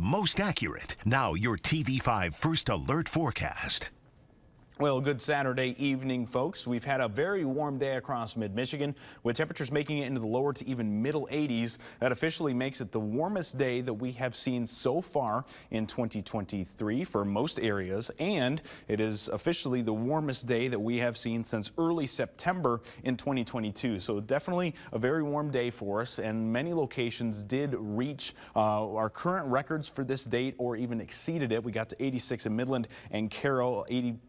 most accurate. Now your TV5 First Alert forecast. Well, good Saturday evening, folks. We've had a very warm day across mid-Michigan with temperatures making it into the lower to even middle 80s. That officially makes it the warmest day that we have seen so far in 2023 for most areas. And it is officially the warmest day that we have seen since early September in 2022. So definitely a very warm day for us. And many locations did reach our current records for this date or even exceeded it. We got to 86 in Midland and Carroll, 85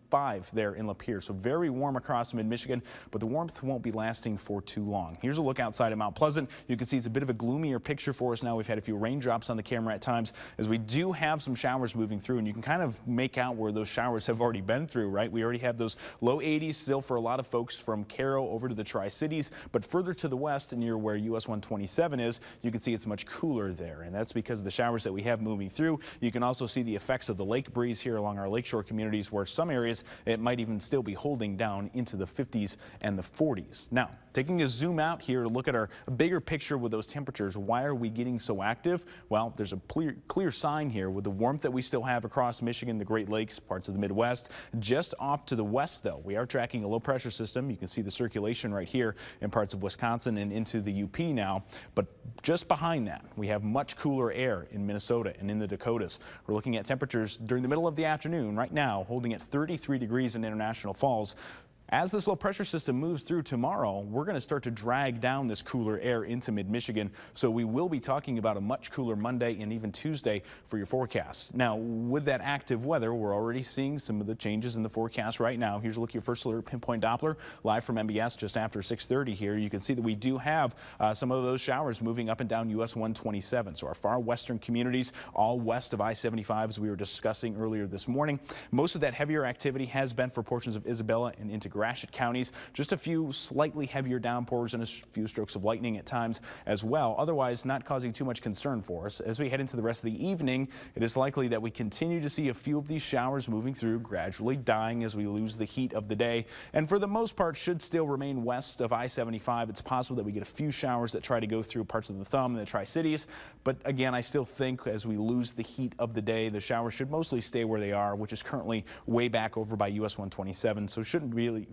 there in Lapeer. So very warm across mid-Michigan, but the warmth won't be lasting for too long. Here's a look outside of Mount Pleasant. You can see it's a bit of a gloomier picture for us now. We've had a few raindrops on the camera at times as we do have some showers moving through, and you can kind of make out where those showers have already been through, right? We already have those low 80s still for a lot of folks from Carroll over to the Tri-Cities, but further to the west near where US 127 is, you can see it's much cooler there, and that's because of the showers that we have moving through. You can also see the effects of the lake breeze here along our lakeshore communities, where some areas it might even still be holding down into the 50s and the 40s. Now, taking a zoom out here to look at our bigger picture with those temperatures, why are we getting so active? Well, there's a clear sign here with the warmth that we still have across Michigan, the Great Lakes, parts of the Midwest. Just off to the west, though, we are tracking a low pressure system. You can see the circulation right here in parts of Wisconsin and into the UP now. But just behind that, we have much cooler air in Minnesota and in the Dakotas. We're looking at temperatures during the middle of the afternoon right now, holding at 33 degrees in International Falls. As this low pressure system moves through tomorrow, we're going to start to drag down this cooler air into mid-Michigan. So we will be talking about a much cooler Monday and even Tuesday for your forecasts. Now, with that active weather, we're already seeing some of the changes in the forecast right now. Here's a look at your first alert pinpoint Doppler live from MBS just after 6:30 here. You can see that we do have some of those showers moving up and down US 127. So our far western communities, all west of I-75, as we were discussing earlier this morning. Most of that heavier activity has been for portions of Isabella and into Gratiot counties. Just a few slightly heavier downpours and a few strokes of lightning at times as well. Otherwise, not causing too much concern for us. As we head into the rest of the evening, it is likely that we continue to see a few of these showers moving through, gradually dying as we lose the heat of the day. And for the most part, should still remain west of I-75. It's possible that we get a few showers that try to go through parts of the Thumb and the Tri-Cities. But again, I still think as we lose the heat of the day, the showers should mostly stay where they are, which is currently way back over by US 127. So shouldn't really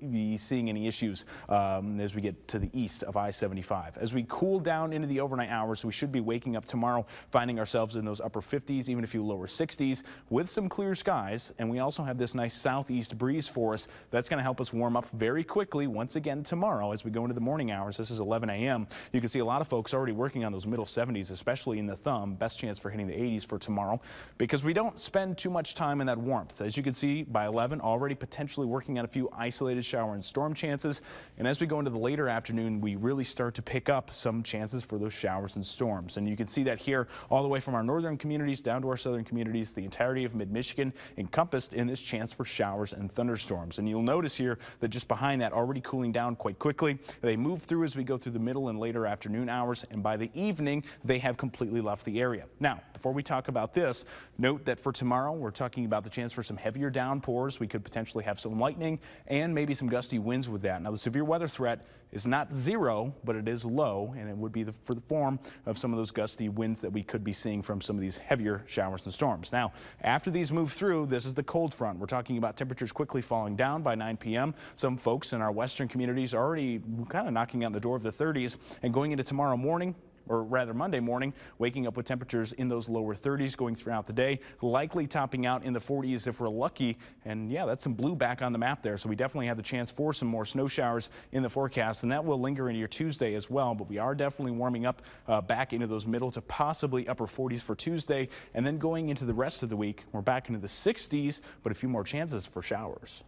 be seeing any issues as we get to the east of I-75. As we cool down into the overnight hours, we should be waking up tomorrow finding ourselves in those upper 50s, even a few lower 60s with some clear skies. And we also have this nice southeast breeze for us. That's going to help us warm up very quickly once again tomorrow as we go into the morning hours. This is 11 a.m. You can see a lot of folks already working on those middle 70s, especially in the Thumb. Best chance for hitting the 80s for tomorrow because we don't spend too much time in that warmth. As you can see, by 11, already potentially working on a few isolated shower and storm chances. And as we go into the later afternoon, we really start to pick up some chances for those showers and storms. And you can see that here all the way from our northern communities down to our southern communities, the entirety of mid-Michigan encompassed in this chance for showers and thunderstorms. And you'll notice here that just behind that, already cooling down quite quickly. They move through as we go through the middle and later afternoon hours. And by the evening, they have completely left the area. Now, before we talk about this, note that for tomorrow, we're talking about the chance for some heavier downpours. We could potentially have some lightning and maybe some gusty winds with that. Now, the severe weather threat is not zero, but it is low, and it would be for the form of some of those gusty winds that we could be seeing from some of these heavier showers and storms. Now, after these move through, this is the cold front. We're talking about temperatures quickly falling down by 9 p.m. Some folks in our western communities are already kind of knocking on the door of the 30s, and going into tomorrow morning, or rather Monday morning, waking up with temperatures in those lower 30s going throughout the day, likely topping out in the 40s if we're lucky. And yeah, that's some blue back on the map there. So we definitely have the chance for some more snow showers in the forecast, and that will linger into your Tuesday as well. But we are definitely warming up back into those middle to possibly upper 40s for Tuesday. And then going into the rest of the week, we're back into the 60s, but a few more chances for showers.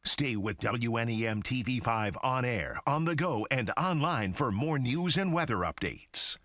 Stay with WNEM TV5 on air, on the go, and online for more news and weather updates.